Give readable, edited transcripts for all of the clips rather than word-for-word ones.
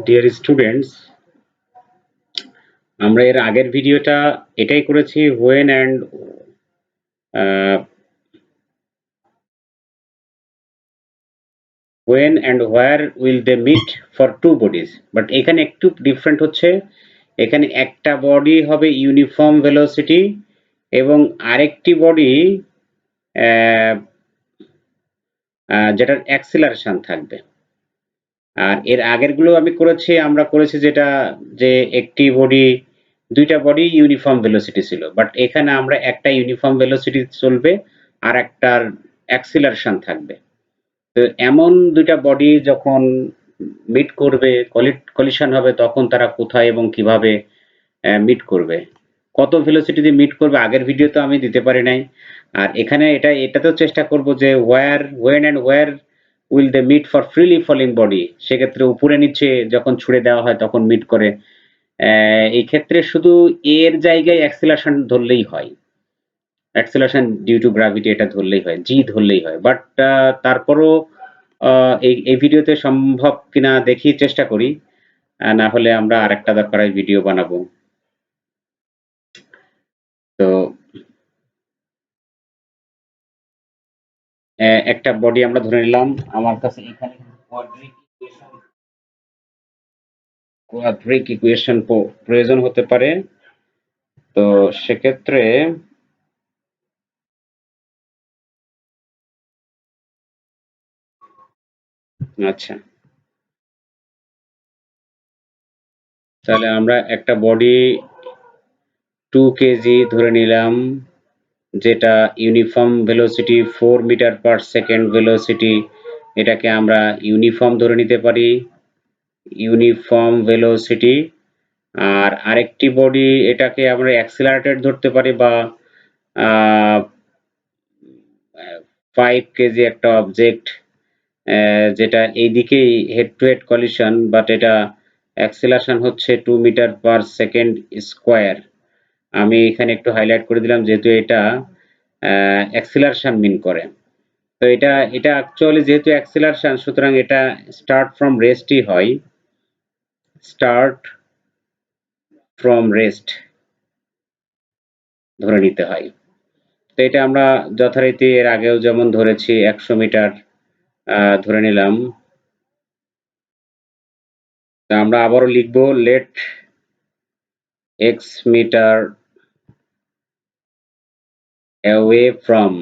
Dear students, আমরা এর আগের ভিডিওটা এটাই করেছি when and where will they meet for two bodies, but এখানে একটু ডিফারেন্ট হচ্ছে। এখানে একটা বডি হবে ইউনিফর্ম ভেলোসিটি এবং আরেকটি বডি যেটার অ্যাক্সিলারেশন থাকবে। আর এর আগেরগুলো আমরা করেছি যেটা যে একটি বডি দুইটা বডি ইউনিফর্ম ভেলোসিটি ছিল, বাট এখানে আমরা একটা ইউনিফর্ম ভেলোসিটি চলবে আর একটার অ্যাক্সিলারেশন থাকবে। তো এমন দুইটা বডি যখন মিট করবে, কলিশন হবে, তখন তারা কোথায় এবং কিভাবে মিট করবে, কত ভেলোসিটি দিয়ে মিট করবে, আগের ভিডিও তো আমি দিতে পারি নাই। আর এখানে এটাতেও চেষ্টা করব যে when and where will they meet for freely falling body, সেক্ষেত্রে উপরে নিচে যখন ছুড়ে দেওয়া হয় তখন মিট করে। এই ক্ষেত্রে শুধু এর জায়গায় অ্যাক্সিলারেশন ধরলেই হয়, অ্যাক্সিলারেশন ডিউ টু গ্র্যাভিটি এটা ধরলেই হয়, জি ধরলেই হয়। বাট তারপরও এই ভিডিওতে সম্ভব কিনা দেখি, চেষ্টা করি। না হলে আমরা আরেকটা দরকার হয় ভিডিও বানাবো। তো একটা বডি আমরা ধরে নিলাম, আমার কাছে এখানে কোয়াড্রিক ইকুয়েশন প্রয়োজন হতে পারে। তো সেক্ষেত্রে আচ্ছা, তাহলে আমরা একটা বডি 2 কেজি ধরে নিলাম, যেটা uniform velocity 4 metre per second velocity, এটাকে আমরা ইউনিফর্ম ধরে নিতে পারি, ইউনিফর্ম ভেলোসিটি। আর আরেকটি বডি, এটাকে আমরা অ্যাক্সিলারেটেড ধরতে পারি, বা 5 কেজি একটা অবজেক্ট, যেটা এইদিকেই head to head collision, but এটা অ্যাক্সিলারেশন হচ্ছে 2 মিটার পার সেকেন্ড স্কোয়ার। আমি এখানে একটু হাইলাইট করে দিলাম যেহেতু এটা অ্যাক্সিলারেশন মিন করে। তো এটা অ্যাকচুয়ালি যেহেতু অ্যাক্সিলারেশন, সুতরাং এটা স্টার্ট ফ্রম রেস্টই হয়, স্টার্ট ফ্রম রেস্ট ধরে নিতে হয়। তো এটা আমরা যথারীতি এর আগেও যেমন ধরেছি 100 মিটার ধরে নিলাম। তা আমরা আবারও লিখব, let x metre away from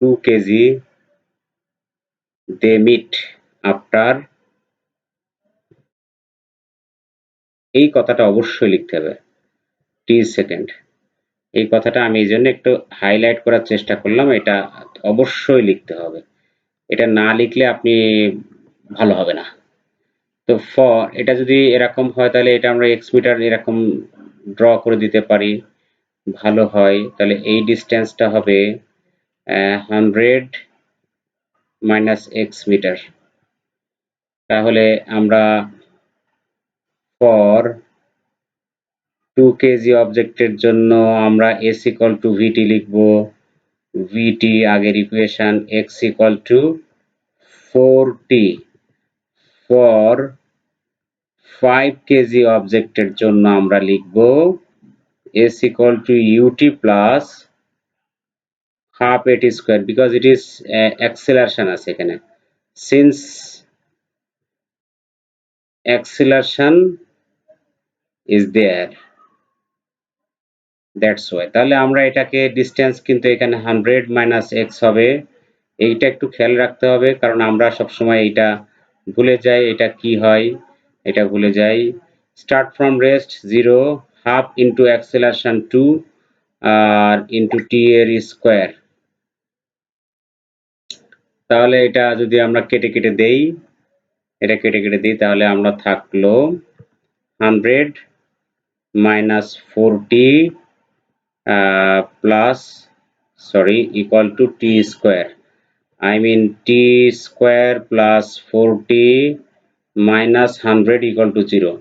2 kg they meet after, এই কথাটা অবশ্যই লিখতে হবে, t সেকেন্ড। এই কথাটা আমি এই জন্য একটু হাইলাইট করার চেষ্টা করলাম, এটা অবশ্যই লিখতে হবে, এটা না লিখলে আপনি ভালো হবে না। তো এটা যদি এরকম হয় তাহলে এটা আমরা x মিটার এরকম ড্র করে দিতে পারি, ভালো হয়। তাহলে এই ডিস্টেন্সটা হবে 100 মাইনাস x মিটার। তাহলে আমরা ফর 2 কেজি অবজেক্টের জন্য আমরা s ইকুয়াল টু vt লিখব, vt আগের equation, x equal to 4t। For 5 KG অবজেক্টের জন্য আমরা লিখব s equal to ut plus half at square, because it is acceleration আছে এখানে, since acceleration is there, that's why। তাহলে আমরা এটাকে ডিস্টেন্স কিন্তু এখানে 100 মাইনাস x হবে, এইটা একটু খেয়াল রাখতে হবে, কারণ আমরা সবসময় এইটা ভুলে যাই, এটা কি হয় এটা ভুলে যাই। Start from rest 0, half into acceleration 2 আর ইন্টু t এর স্কোয়ার। তাহলে এটা যদি আমরা কেটে কেটে দেই, এটা কেটে কেটে দিই, তাহলে আমরা থাকলো 100 minus 4t plus equal to t square, I mean t square plus 4t minus 100 equal to 0।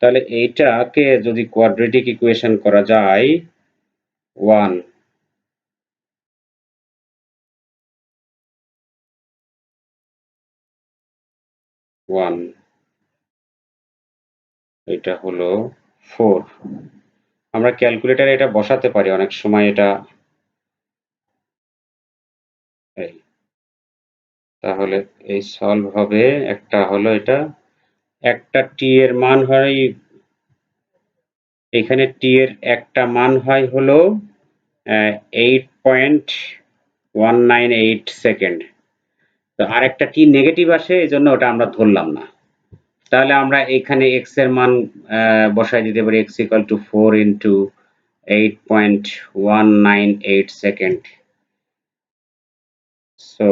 তাহলে এইটাকে যদি কোয়াড্রেটিক ইকুয়েশন করা যায় 1, 1, এটা হলো 4। আমরা ক্যালকুলেটরে এটা বসাতে পারি অনেক সময় এটা এই তাহলে এই সলভ হবে। একটা হলো এটা, একটা টি এর মান হয়, এখানে টি এর একটা মান হয় হলো 8.198 সেকেন্ড। তো আরেকটা টি নেগেটিভ আসে, এই জন্য ওটা আমরা ধরলাম না। তাহলে আমরা এখানে এক্স এর মান বসাই দিতে পারি, x equal to 4 into 8.198 second. So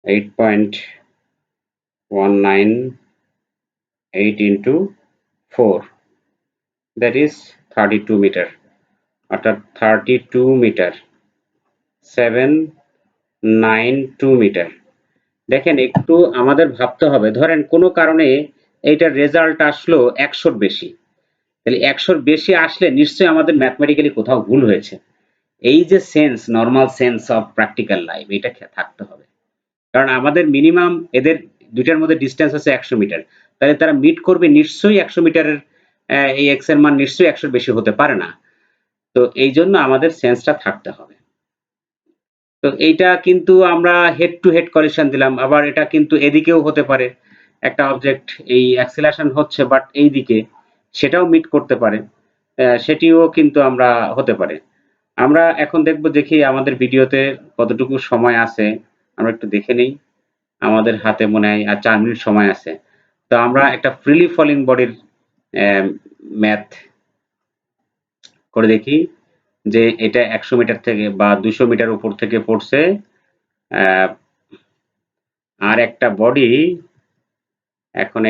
8.198 into 4, that is 32 metre, অর্থাৎ 32 মিটার, 792 মিটার। দেখেন একটু আমাদের ভাবতে হবে, ধরেন কোনো কারণে এইটার রেজাল্ট আসলো 100-র বেশি, তাহলে 100-র বেশি আসলে নিশ্চয়ই আমাদের ম্যাথমেটিক্যালি কোথাও ভুল হয়েছে। এই যে sense, normal sense of practical life, এটা থাকতে হবে। কারণ আমাদের মিনিমাম এদের দুইটার মধ্যে ডিস্টেন্স আছে 100 মিটার, তাহলে তারা মিট করবে নিশ্চয়ই 100 মিটারের, এই এক্স এর মান নিশ্চয়ই 100-র বেশি হতে পারে না। তো এই জন্য আমাদের সেন্সটা থাকতে হবে। তো এইটা কিন্তু আমরা হেড টু হেড কলিশন দিলাম, আবার এটা কিন্তু এদিকেও হতে পারে, একটা অবজেক্ট এই অ্যাক্সিলারেশন হচ্ছে বাট এই দিকে, সেটাও মিট করতে পারে, সেটিও কিন্তু আমরা হতে পারে। আমরা এখন দেখব, দেখি আমাদের ভিডিওতে কতটুকু সময় আছে, আমরা একটু দেখে নেই। আমাদের হাতে মনে হয় আর 4 মিনিট সময় আছে। তো আমরা একটা ফ্রিলি ফলিং বডির ম্যাথ করে দেখি, যে এটা 100 মিটার থেকে বা 200 মিটার উপর থেকে পড়ছে, আহ, আর একটা বডি, এখন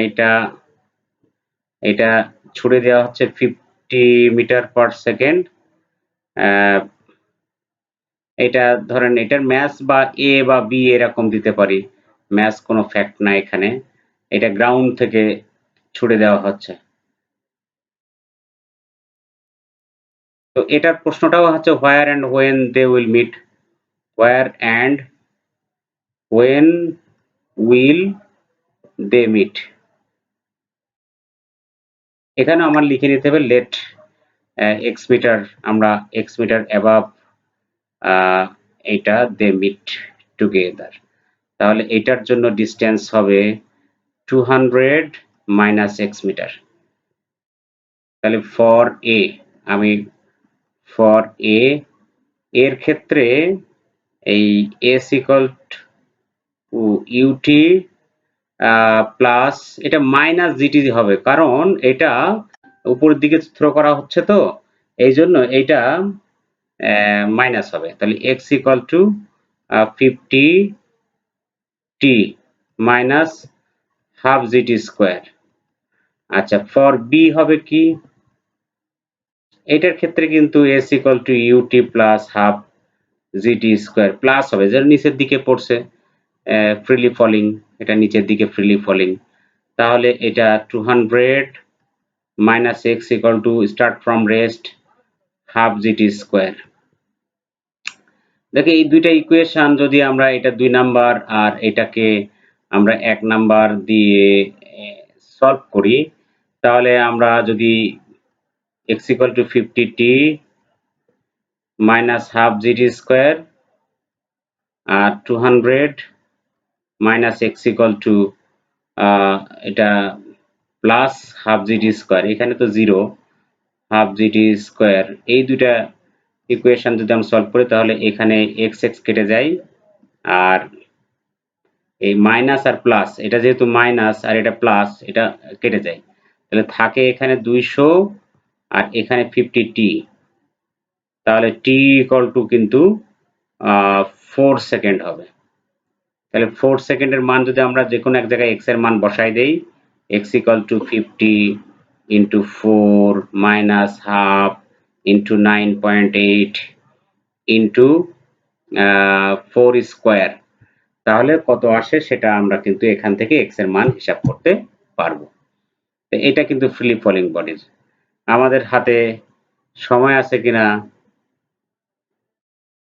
এটা ছুড়ে দেওয়া হচ্ছে 50 মিটার পার সেকেন্ড। এটা ধরেন এটার ম্যাস বা এ বা বি এরকম দিতে পারি, ম্যাস কোনো ফ্যাক্ট না এখানে। এটা গ্রাউন্ড থেকে ছুড়ে দেওয়া হচ্ছে। তো এটার প্রশ্নটাও হচ্ছে where and when they will meet, where and when will they meet. এখানে আমার লিখে নিতে হবে লেট এক্স মিটার, আমরা এক্স মিটার অ্যাবাভ এটা দে মিট টুগেদার। তাহলে এটার জন্য ডিস্টেন্স হবে 200 মাইনাস এক্স মিটার। তাহলে ফর এ, আমি ফর এ এর ক্ষেত্রে এই s equal to ut plus এটা মাইনাস জিটি হবে, কারণ এটা উপরের দিকে থ্রো করা হচ্ছে, তো এই জন্য এইটা মাইনাস হবে। তাহলে x equal to 50 t minus half gt square. আচ্ছা, ফর বি হবে কি, এটার ক্ষেত্রে কিন্তু s equal to ut plus half gt square plus হবে, যেটা নিচের দিকে পড়ছে, ফ্রিলি ফলিং, এটা নিচের দিকে ফ্রিলি ফলিং। তাহলে এটা 200 minus x equal to start from rest half gt square. দেখো এই দুইটা ইকুয়েশন যদি আমরা এটা 2 নাম্বার আর এটাকে আমরা 1 নাম্বার দিয়ে সলভ করি, তাহলে আমরা যদি x equal to 50t minus half gt square আর 200 minus x equal to এটা প্লাস হাফ gt স্কোয়ার, এখানে তো 0, হাফ gt স্কোয়ার, এই দুইটা ইকুয়েশন যদি আমরা সলভ করি তাহলে এখানে x x কেটে যায়, আর এই মাইনাস আর প্লাস, এটা যেহেতু মাইনাস আর এটা প্লাস, এটা কেটে যায়, তাহলে থাকে এখানে 200 আর এখানে 50t। তাহলে t ইকুয়াল টু কিন্তু 4 সেকেন্ড হবে। তাহলে 4 সেকেন্ডের মান যদি আমরা যে কোনো এক জায়গায় x এর মান বসাই দেই, x equal to 50 into 4 minus half into 9.8 into 4 square, তাহলে কত আসে সেটা আমরা কিন্তু এখান থেকে x এর মান হিসাব করতে পারবো। এটা কিন্তু ফ্রিলি ফলিং বডির। আমাদের হাতে সময় আছে কিনা